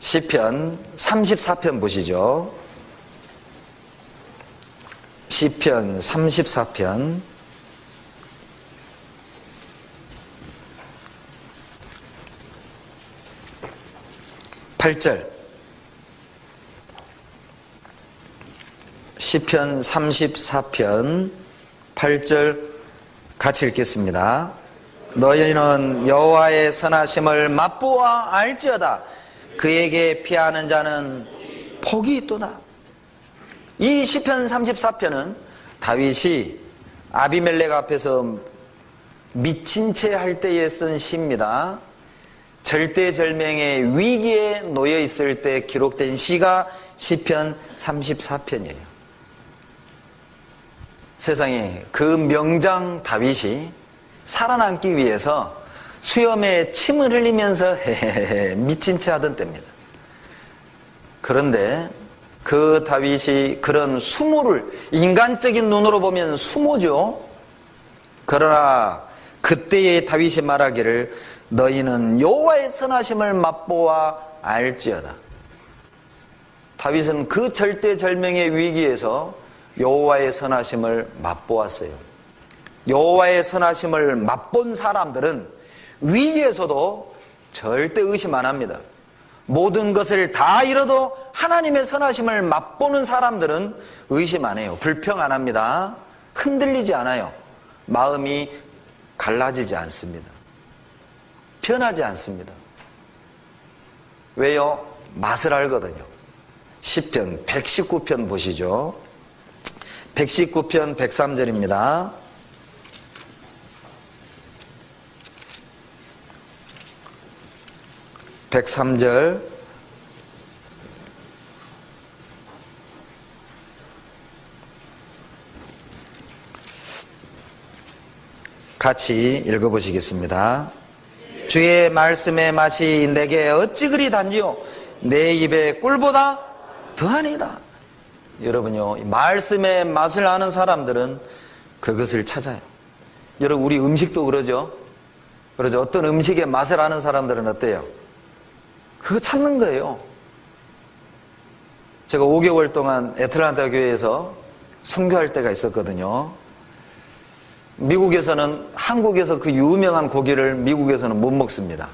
시편 34편 보시죠. 시편 34편 8절. 시편 34편 8절 같이 읽겠습니다. 너희는 여호와의 선하심을 맛보아 알지어다. 그에게 피하는 자는 복이 있도다. 이 시편 34편은 다윗이 아비멜렉 앞에서 미친 채 할 때에 쓴 시입니다. 절대절명의 위기에 놓여 있을 때 기록된 시가 시편 34편이에요. 세상에 그 명장 다윗이 살아남기 위해서 수염에 침을 흘리면서 미친 채 하던 때입니다. 그런데 그 다윗이 그런 수모를 인간적인 눈으로 보면 수모죠. 그러나 그때의 다윗이 말하기를 너희는 여호와의 선하심을 맛보아 알지어다. 다윗은 그 절대절명의 위기에서 여호와의 선하심을 맛보았어요. 여호와의 선하심을 맛본 사람들은 위기에서도 절대 의심 안 합니다. 모든 것을 다 잃어도 하나님의 선하심을 맛보는 사람들은 의심 안 해요. 불평 안 합니다. 흔들리지 않아요. 마음이 갈라지지 않습니다. 변하지 않습니다. 왜요? 맛을 알거든요. 시편 119편 보시죠. 119편 103절입니다. (103절) 같이 읽어보시겠습니다. 주의 말씀의 맛이 내게 어찌 그리 단지요 내 입에 꿀보다 더하니이다. 여러분요, 말씀의 맛을 아는 사람들은 그것을 찾아요. 여러분, 우리 음식도 그러죠. 어떤 음식의 맛을 아는 사람들은 어때요? 그거 찾는 거예요. 제가 5개월 동안 애틀란타 교회에서 선교할 때가 있었거든요. 미국에서는, 한국에서 그 유명한 고기를 미국에서는 못 먹습니다.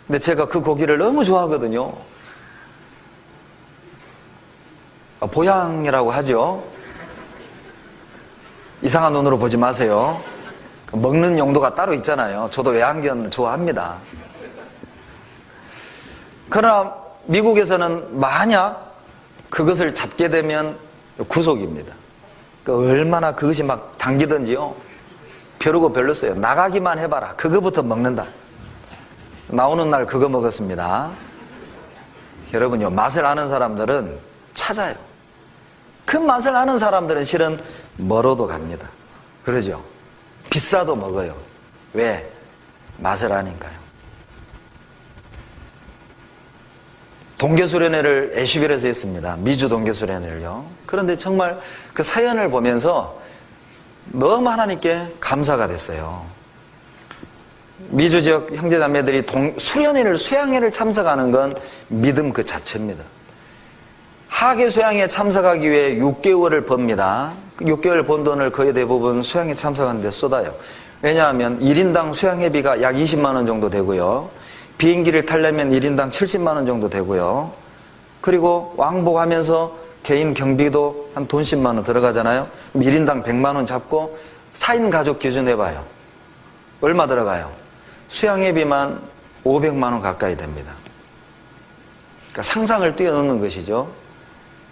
근데 제가 그 고기를 너무 좋아하거든요. 보양이라고 하죠. 이상한 눈으로 보지 마세요. 먹는 용도가 따로 있잖아요. 저도 외환견 좋아합니다. 그러나 미국에서는 만약 그것을 잡게 되면 구속입니다. 얼마나 그것이 막 당기던지요. 벼르고 별로써요. 나가기만 해봐라. 그거부터 먹는다. 나오는 날 그거 먹었습니다. 여러분요, 맛을 아는 사람들은 찾아요. 그 맛을 아는 사람들은 실은 멀어도 갑니다. 그러죠? 비싸도 먹어요. 왜? 맛을 아니까요. 동계수련회를 애쉬빌에서 했습니다. 미주 동계수련회를요. 그런데 정말 그 사연을 보면서 너무 하나님께 감사가 됐어요. 미주 지역 형제자매들이 수련회를, 수양회를 참석하는 건 믿음 그 자체입니다. 하계 수양회에 참석하기 위해 6개월을 법니다. 6개월 번 돈을 거의 대부분 수양회 참석하는 데 쏟아요. 왜냐하면 1인당 수양회비가 약 20만 원 정도 되고요. 비행기를 타려면 1인당 70만 원 정도 되고요. 그리고 왕복하면서 개인 경비도 한 돈 10만 원 들어가잖아요. 그럼 1인당 100만 원 잡고 4인 가족 기준 해봐요. 얼마 들어가요? 수양회비만 500만 원 가까이 됩니다. 그러니까 상상을 뛰어넘는 것이죠.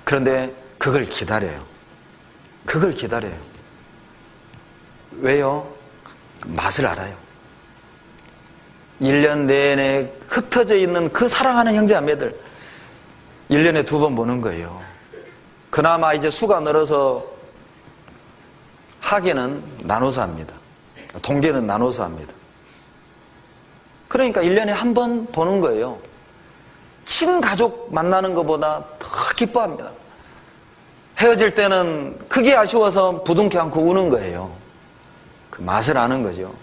그런데 그걸 기다려요. 그걸 기다려요. 왜요? 맛을 알아요. 1년 내내 흩어져 있는 그 사랑하는 형제자매들 1년에 2번 보는 거예요. 그나마 이제 수가 늘어서 하계는 나눠서 합니다. 동계는 나눠서 합니다. 그러니까 1년에 한 번 보는 거예요. 친가족 만나는 것보다 더 기뻐합니다. 헤어질 때는 크게 아쉬워서 부둥켜 안고 우는 거예요. 그 맛을 아는 거죠.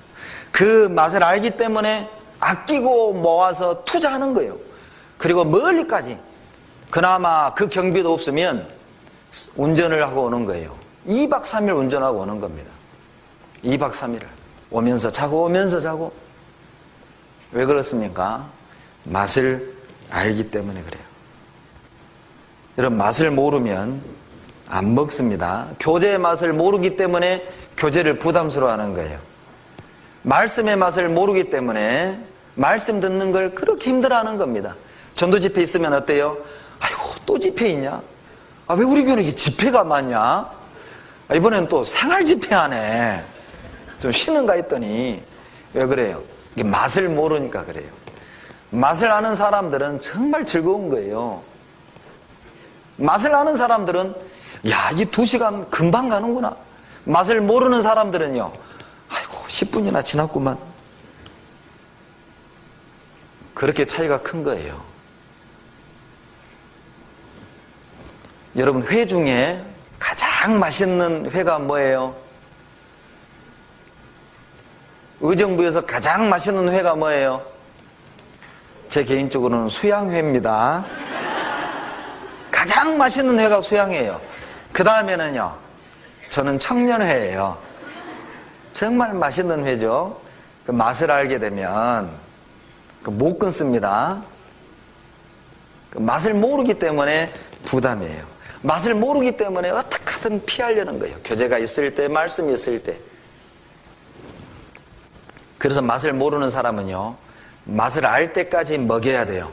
그 맛을 알기 때문에 아끼고 모아서 투자하는 거예요. 그리고 멀리까지 그나마 그 경비도 없으면 운전을 하고 오는 거예요. 2박 3일 운전하고 오는 겁니다. 2박 3일을 오면서 자고 오면서 자고. 왜 그렇습니까? 맛을 알기 때문에 그래요. 여러분, 맛을 모르면 안 먹습니다. 교제의 맛을 모르기 때문에 교제를 부담스러워하는 거예요. 말씀의 맛을 모르기 때문에 말씀 듣는 걸 그렇게 힘들어하는 겁니다. 전도 집회 있으면 어때요? 아이고, 또 집회 있냐? 아, 왜 우리 교회는 이게 집회가 많냐? 아, 이번엔 또 생활 집회 하네. 좀 쉬는가 했더니 왜 그래요? 이게 맛을 모르니까 그래요. 맛을 아는 사람들은 정말 즐거운 거예요. 맛을 아는 사람들은 야, 이 2시간 금방 가는구나. 맛을 모르는 사람들은요, 아이고 10분이나 지났구만. 그렇게 차이가 큰 거예요. 여러분, 회 중에 가장 맛있는 회가 뭐예요? 의정부에서 가장 맛있는 회가 뭐예요? 제 개인적으로는 수양회입니다. 가장 맛있는 회가 수양회예요. 그 다음에는요, 저는 청년회예요. 정말 맛있는 회죠. 그 맛을 알게 되면 못 끊습니다. 그 맛을 모르기 때문에 부담이에요. 맛을 모르기 때문에 어떻게 하든 피하려는 거예요. 교제가 있을 때, 말씀이 있을 때. 그래서 맛을 모르는 사람은요, 맛을 알 때까지 먹여야 돼요.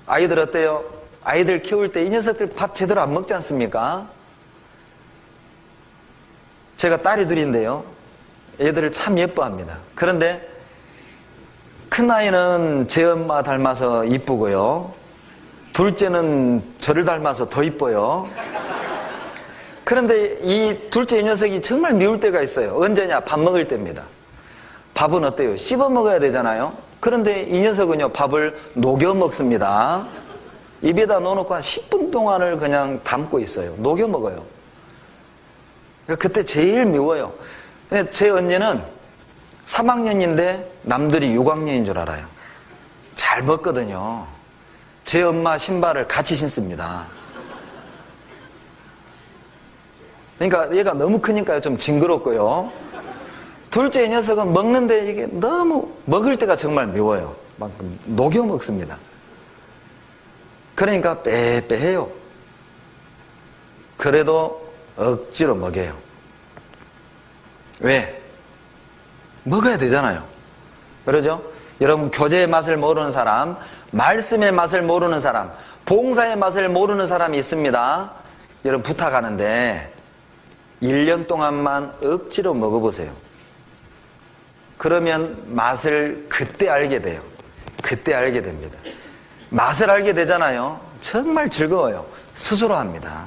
아이들 어때요? 아이들 키울 때 이 녀석들 밥 제대로 안 먹지 않습니까? 제가 딸이 둘인데요, 애들을 참 예뻐합니다. 그런데 큰아이는 제 엄마 닮아서 이쁘고요, 둘째는 저를 닮아서 더 이뻐요. 그런데 이 둘째 이 녀석이 정말 미울 때가 있어요. 언제냐? 밥 먹을 때입니다. 밥은 어때요? 씹어 먹어야 되잖아요. 그런데 이 녀석은요, 밥을 녹여 먹습니다. 입에다 넣어놓고 한 10분 동안을 그냥 담고 있어요. 녹여 먹어요. 그러니까 그때 제일 미워요. 근데 제 언니는 3학년인데 남들이 6학년인 줄 알아요. 잘 먹거든요. 제 엄마 신발을 같이 신습니다. 그러니까 얘가 너무 크니까 좀 징그럽고요. 둘째 이 녀석은 먹는데 이게 너무 먹을 때가 정말 미워요. 막 녹여 먹습니다. 그러니까 빼빼해요. 그래도 억지로 먹여요. 왜? 먹어야 되잖아요. 그러죠? 여러분, 교제의 맛을 모르는 사람, 말씀의 맛을 모르는 사람, 봉사의 맛을 모르는 사람이 있습니다. 여러분, 부탁하는데 1년 동안만 억지로 먹어보세요. 그러면 맛을 그때 알게 돼요. 그때 알게 됩니다. 맛을 알게 되잖아요. 정말 즐거워요. 스스로 합니다.